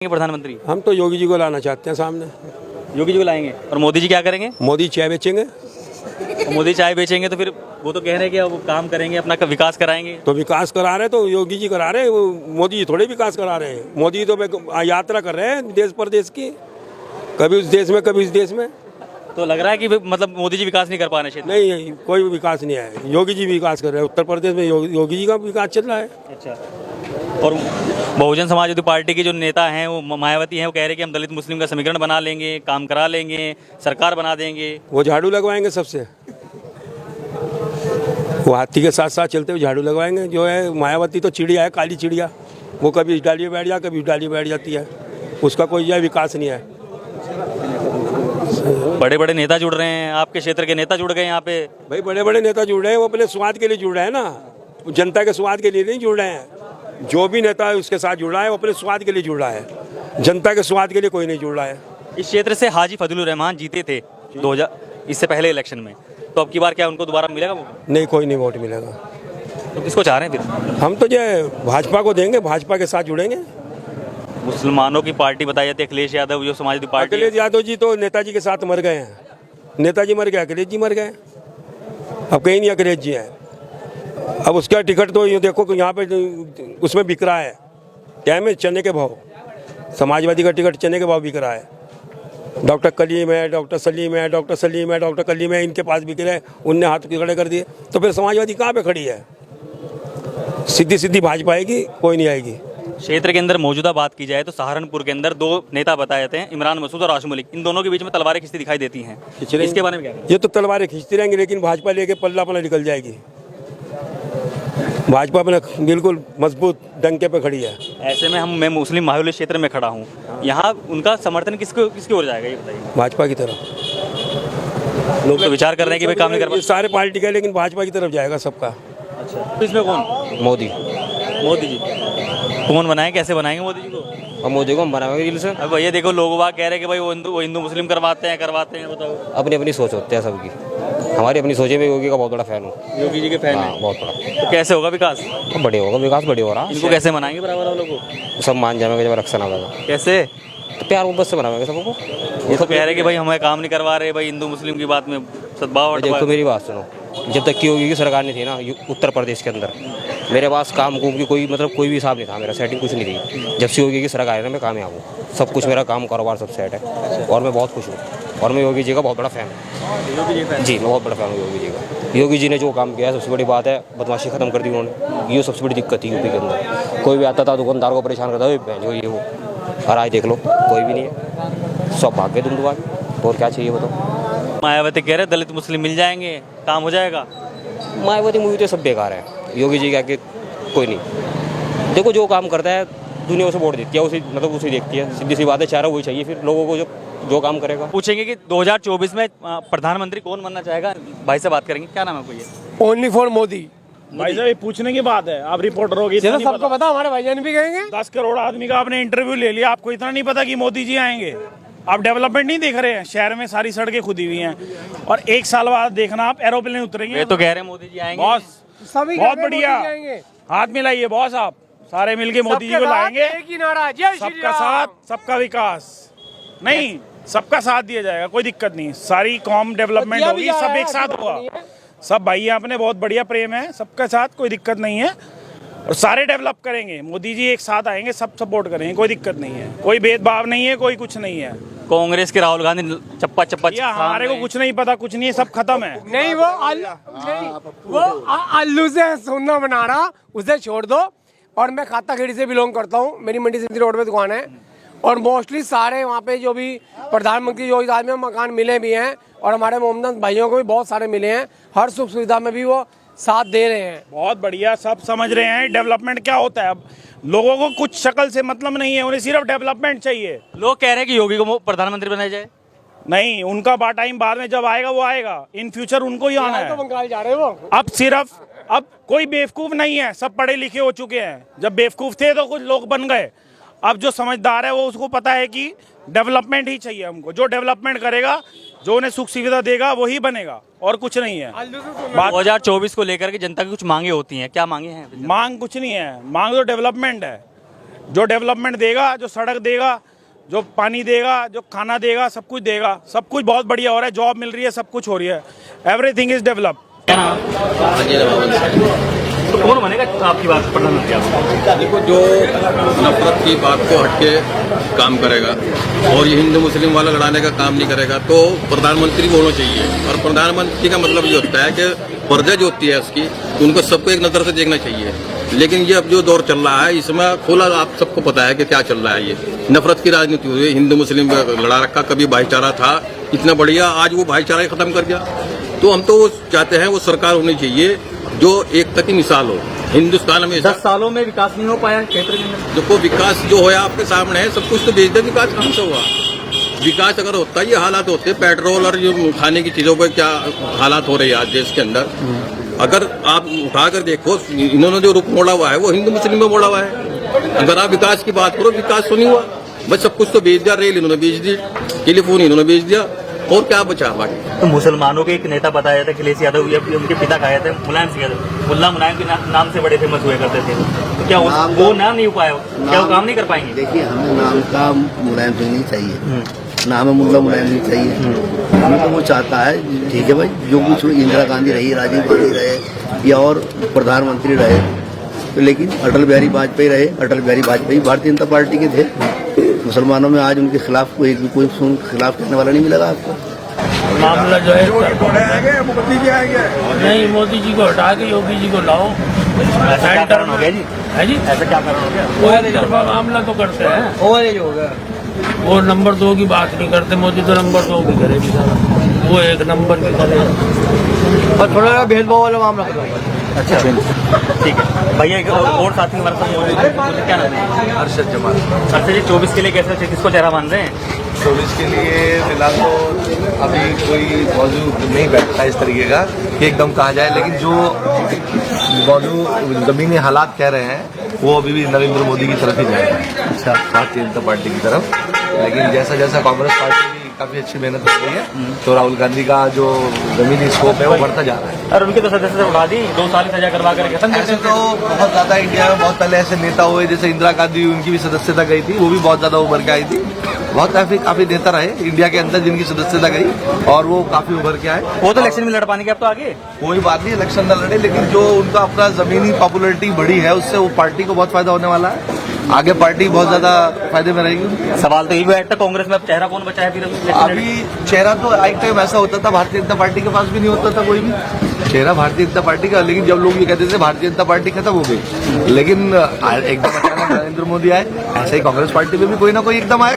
प्रधानमंत्री? हम तो योगी जी को लाना चाहते हैं सामने। योगी जी को लाएंगे। और मोदी जी क्या करेंगे? मोदी चाय बेचेंगे। तो मोदी चाय बेचेंगे तो फिर वो तो कह रहे हैं कि वो काम करेंगे, अपना विकास कराएंगे। तो विकास करा रहे तो योगी जी करा रहे हैं, मोदी जी थोड़े विकास करा रहे हैं। मोदी तो यात्रा कर रहे हैं देश प्रदेश की, कभी उस देश में कभी इस देश में। तो लग रहा है कि मतलब मोदी जी विकास नहीं कर पा रहे क्षेत्र। नहीं, कोई विकास नहीं है। योगी जी विकास कर रहे हैं। उत्तर प्रदेश में योगी जी का विकास चल रहा है। अच्छा। और बहुजन समाजवादी पार्टी के जो नेता हैं वो मायावती हैं, वो कह रहे हैं कि हम दलित मुस्लिम का समीकरण बना लेंगे, काम करा लेंगे, सरकार बना देंगे। वो झाड़ू लगवाएंगे सबसे। वो हाथी के साथ साथ चलते हुए झाड़ू लगवाएंगे। जो है मायावती तो चिड़िया है, काली चिड़िया। वो कभी इस डाली बैठ कभी उस डाली बैठ जाती है। उसका कोई जो है विकास नहीं है। बड़े बड़े नेता जुड़ रहे हैं, आपके क्षेत्र के नेता जुड़ गए यहाँ पे। भाई बड़े बड़े नेता जुड़ रहे हैं, वो अपने स्वाद के लिए जुड़ रहे हैं ना, जनता के स्वाद के लिए नहीं जुड़ रहे हैं। जो भी नेता है उसके साथ जुड़ रहा है, वो अपने स्वाद के लिए जुड़ रहा है। जनता के स्वाद के लिए कोई नहीं जुड़ रहा है। इस क्षेत्र से हाजी फजलुर रहमान जीते थे 2000 इससे पहले इलेक्शन में, तो अब की बार क्या उनको दोबारा मिलेगा वो? नहीं, कोई नहीं वोट मिलेगा। तो किसको चाह रहे हैं फिर? हम तो जो भाजपा को देंगे, भाजपा के साथ जुड़ेंगे। मुसलमानों की पार्टी बताई जाती है अखिलेश यादव, जो समाजवादी पार्टी। अखिलेश यादव जी तो नेताजी के साथ मर गए हैं। नेताजी मर गए, अखिलेश जी मर गए। अब कहीं नहीं अखिलेश जी हैं। अब उसका टिकट तो ये देखो कि यहाँ पे उसमें बिक रहा है, क्या है, चने के भाव। समाजवादी का टिकट चने के भाव बिक रहा है। डॉक्टर कलीम है, डॉक्टर सलीम है, डॉक्टर सलीम है, डॉक्टर कलीम है, इनके पास बिक रहे हैं। उनने हाथ खड़े कर दिए, तो फिर समाजवादी कहाँ पे खड़ी है? सीधी सीधी भाजपा आएगी, कोई नहीं आएगी। क्षेत्र के अंदर मौजूदा बात की जाए तो सहारनपुर के अंदर दो नेता बताए जाते हैं, इमरान मसूद और आशू मलिक। इन दोनों के बीच में तलवारें खिंचती दिखाई देती हैं। इसके बारे में क्या? ये तो तलवारें खींचती रहेंगी, लेकिन भाजपा लेके पल्ला अपना निकल जाएगी। भाजपा अपना बिल्कुल मजबूत डंके पे खड़ी है। ऐसे में मैं मुस्लिम माहौल क्षेत्र में खड़ा हूँ, यहाँ उनका समर्थन किसकी ओर जाएगा ये बताइए? भाजपा की तरफ। लोग तो विचार कर रहे हैं कि भाई काम नहीं कर पा। सारे पार्टी का, लेकिन भाजपा की तरफ जाएगा सबका। अच्छा, तो इसमें कौन? मोदी। मोदी जी कौन बनाए, कैसे बनाएंगे मोदी जी को? अब मोदी को हम बनाएंगे दिल से। अब ये देखो लोग बाग कह रहे हैं कि भाई वो हिंदू मुस्लिम करवाते हैं, बताओ। अपनी अपनी सोच होती है सबकी। हमारी अपनी सोचे में योगी का बहुत बड़ा फैन हूँ। योगी जी के फैन हाँ, है बहुत बड़ा। तो कैसे होगा विकास? बढ़िया होगा विकास, बढ़िया हो रहा है। इनको कैसे मनाएंगे बराबर वालों को? सब मान जाएंगे जब रक्षा होगा। कैसे? तो प्यार मोहब्बत से बनाएंगे सबको। ये तो कह रहे हैं कि भाई हमें काम नहीं करवा रहे, भाई हिंदू मुस्लिम की बात में सद्भाव। देखो मेरी बात सुनो, जब तक की योगी की सरकार नहीं थी ना उत्तर प्रदेश के अंदर, मेरे पास काम कुम की कोई कोई भी हिसाब नहीं था। मेरा सेटिंग कुछ नहीं थी। जब से योगी की सरकार है ना, मैं कामयाब हूँ। सब कुछ मेरा काम कारोबार सब सेट है और मैं बहुत खुश हूँ। और मैं योगी जी का बहुत बड़ा फैन हूँ। जी, मैं बहुत बड़ा फैन हूँ योगी जी का। योगी जी ने जो काम किया है सबसे बड़ी बात है, बदमाशी खत्म कर दी उन्होंने। ये सबसे बड़ी दिक्कत थी यूपी के अंदर। कोई भी आता था दुकानदार को परेशान करता था, जो ये वो। और आज देख लो कोई भी नहीं है, सब भाग गए दुमदुआ के। और क्या चाहिए बताओ? मायावती कह रहे दलित मुस्लिम मिल जाएंगे, काम हो जाएगा। मायावती मूवी तो सब बेकार है। योगी जी का कोई नहीं। देखो जो काम करता है दुनिया उसे वोट देती है, उसे मतलब उसे देखती है। सीधी सी बात है, चारा वही चाहिए फिर लोगों को जो काम करेगा। पूछेंगे कि 2024 में प्रधानमंत्री कौन बनना चाहेगा, भाई से बात करेंगे। क्या नाम है आपको? ये ओनली फॉर मोदी। भाई साहब ये पूछने की बात है, आप रिपोर्टर होगी, सबको पता, हमारे भाईजान भी कहेंगे। 10 करोड़ आदमी का आपने इंटरव्यू ले लिया, आपको इतना नहीं पता कि मोदी जी आएंगे? आप डेवलपमेंट नहीं देख रहे हैं? शहर में सारी सड़कें खुदी हुई हैं, और 1 साल बाद देखना आप एरोप्लेन उतरेंगे। ये तो कह रहे हैं मोदी जी आएंगे। बॉस सभी बहुत बढ़िया, हाथ मिलाइए बॉस, आप सारे मिलके मोदी जी को लाएंगे। सबका साथ सबका विकास, नहीं सबका साथ दिया जाएगा, कोई दिक्कत नहीं। सारी कॉम डेवलपमेंट होगी, सब एक साथ होगा। सब भाई अपने बहुत बढ़िया प्रेम है, सबके साथ कोई दिक्कत नहीं है। और सारे डेवलप करेंगे, मोदी जी एक साथ आएंगे, सब सपोर्ट करेंगे, कोई दिक्कत नहीं है। कोई भेदभाव नहीं है, कोई कुछ नहीं है। कांग्रेस के राहुल गांधी चप्पा हमारे को कुछ नहीं पता, कुछ नहीं है, सब खत्म है। नहीं, वो आलू से सोना बना रहा, उसे छोड़ दो। और मैं खाता खेड़ी से बिलोंग करता हूँ, मेरी मंडी सिंधी रोड पे दुकान है। और मोस्टली सारे वहाँ पे जो भी प्रधानमंत्री योगी आदमी मकान मिले भी हैं, और हमारे मोहम्मद भाइयों को भी बहुत सारे मिले हैं। हर सुख सुविधा में भी वो साथ दे रहे हैं। बहुत बढ़िया, सब समझ रहे हैं डेवलपमेंट क्या होता है। अब लोगों को कुछ शक्ल से मतलब नहीं है, उन्हें सिर्फ डेवलपमेंट चाहिए। लोग कह रहे हैं कि योगी को प्रधानमंत्री बनाया जाए। नहीं, उनका टाइम बाद में जब आएगा वो आएगा, इन फ्यूचर उनको ही आना है। तो बंगाल जा रहे हैं वो। अब कोई बेवकूफ नहीं है, सब पढ़े लिखे हो चुके हैं। जब बेवकूफ थे तो कुछ लोग बन गए। अब जो समझदार है वो उसको पता है कि डेवलपमेंट ही चाहिए हमको। जो डेवलपमेंट करेगा, जो उन्हें सुख सुविधा देगा, वही बनेगा, और कुछ नहीं है। 2024 को लेकर के जनता की कुछ मांगे होती हैं, क्या मांगे हैं? मांग कुछ नहीं है, मांग तो डेवलपमेंट है। जो डेवलपमेंट देगा, जो सड़क देगा, जो पानी देगा, जो खाना देगा, सब कुछ देगा, सब कुछ बहुत बढ़िया हो रहा है, जॉब मिल रही है, सब कुछ हो रही है, एवरीथिंग इज डेवलप। तो कौन बनेगा आपकी बात प्रधानमंत्री? आप देखो, जो नफरत की बात को हटके काम करेगा और ये हिंदू मुस्लिम वाला लड़ाने का काम नहीं करेगा तो प्रधानमंत्री को होना चाहिए। और प्रधानमंत्री का मतलब ये होता है कि प्रजा जो होती है उसकी, उनको सबको एक नज़र से देखना चाहिए। लेकिन ये अब जो दौर चल रहा है इसमें खुला आप सबको पता है कि क्या चल रहा है। ये नफरत की राजनीति हुई, हिंदू मुस्लिम लड़ा रखा। कभी भाईचारा था इतना बढ़िया, आज वो भाईचारा ही खत्म कर दिया। तो हम तो चाहते हैं वो सरकार होनी चाहिए जो एकता की मिसाल हो। हिंदुस्तान में 10 सालों में विकास नहीं हो पाया क्षेत्र के अंदर। देखो, विकास जो होया आपके सामने है, सब कुछ तो बेच दे। विकास कहाँ से हुआ? विकास अगर होता, ये हालात होते, पेट्रोल और जो खाने की चीजों पर क्या हालात हो रहे हैं आज देश के अंदर। अगर आप उठाकर देखो, इन्होंने जो रुख मोड़ा हुआ है वो हिंदू मुस्लिम में मोड़ा हुआ है। अगर आप विकास की बात करो, विकास तो नहीं हुआ, बस सब कुछ तो बेच दिया। रेल इन्होंने बेच दी, टेलीफोन इन्होंने बेच दिया, और क्या बचा बाकी? तो मुसलमानों के एक नेता बताया जाता है अखिलेश यादव, उनके पिता कहा जाता है मुलायम सिंह यादव, मुल्ला मुलायम के नाम से बड़े फेमस हुए करते थे। तो क्या वो नाम नहीं हो पाया? क्या वो काम नहीं कर पाएंगे? देखिए, हमें नाम का मुलायम सिंह नहीं चाहिए, नाम है मुल्ला मुलायम नहीं चाहिए। हमें तो वो चाहता है, ठीक है भाई, जो कुछ इंदिरा गांधी रही, राजीव गांधी रहे या और प्रधानमंत्री रहे, तो लेकिन अटल बिहारी वाजपेयी रहे। अटल बिहारी वाजपेयी भारतीय जनता पार्टी के थे। मुसलमानों में आज उनके खिलाफ कोई खिलाफ कहने वाला नहीं मिलेगा आपको। मामला जो है नहीं, मोदी जी को हटा के योगी जी को लाओ। ऐसा कारण हो गया जी? है जी, ऐसा क्या कारण हो गया? वो एक तरफा मामला तो करते हैं, ओवरेज हो गया। वो नंबर 2 की बात नहीं करते। मोदी तो नंबर 2 की करेगी सारा, वो एक नंबर की करेगा और थोड़ा भेदभाव वाला मामला करेगा। अच्छा, ठीक है भैया। एक और साथी हमारे साथ मौजूद है, मुझे क्या नाम है? अरशद जमाल। अच्छा जी, 24 के लिए कैसे, किसको चेहरा मान रहे हैं? 24 के लिए फिलहाल तो अभी कोई मौजूद नहीं बैठता इस तरीके का कि एकदम कहा जाए, लेकिन जो मौजूद ज़मीनी हालात कह रहे हैं वो अभी भी नरेंद्र मोदी की तरफ ही जाएगा। अच्छा, भारतीय जनता पार्टी की तरफ। लेकिन जैसा जैसा कांग्रेस पार्टी भी काफ़ी अच्छी मेहनत कर रही है, तो राहुल गांधी का जो ज़मीनी स्कोप है वो बढ़ता जा रहा है। और उनके तो सदस्यता उठा दी, 2 साल की सजा करवा कर खत्म कर ऐसे तो बहुत ज़्यादा इंडिया में बहुत पहले ऐसे नेता हुए, जैसे इंदिरा गांधी, उनकी भी सदस्यता गई थी, वो भी बहुत ज़्यादा उभर के आई थी। बहुत काफी नेता रहे इंडिया के अंदर जिनकी सदस्यता गई और वो काफी उभर के आए। वो तो इलेक्शन में लड़ पाने के अब तो आगे कोई बात नहीं, इलेक्शन न लड़े, लेकिन जो उनका अपना जमीनी पॉपुलरिटी बढ़ी है उससे वो पार्टी को बहुत फायदा होने वाला है। आगे पार्टी बहुत ज्यादा फायदे में रहेगी। सवाल तो ये भी बैठता कांग्रेस में अब चेहरा कौन बचा है फिर? अभी चेहरा तो एक टाइम ऐसा होता था भारतीय जनता पार्टी के पास भी नहीं होता था कोई भी चेहरा भारतीय जनता पार्टी का, लेकिन जब लोग ये कहते थे भारतीय जनता पार्टी खत्म हो गई, लेकिन एकदम अचानक नरेंद्र मोदी आए, ऐसे ही कांग्रेस पार्टी में भी कोई ना कोई एकदम आए।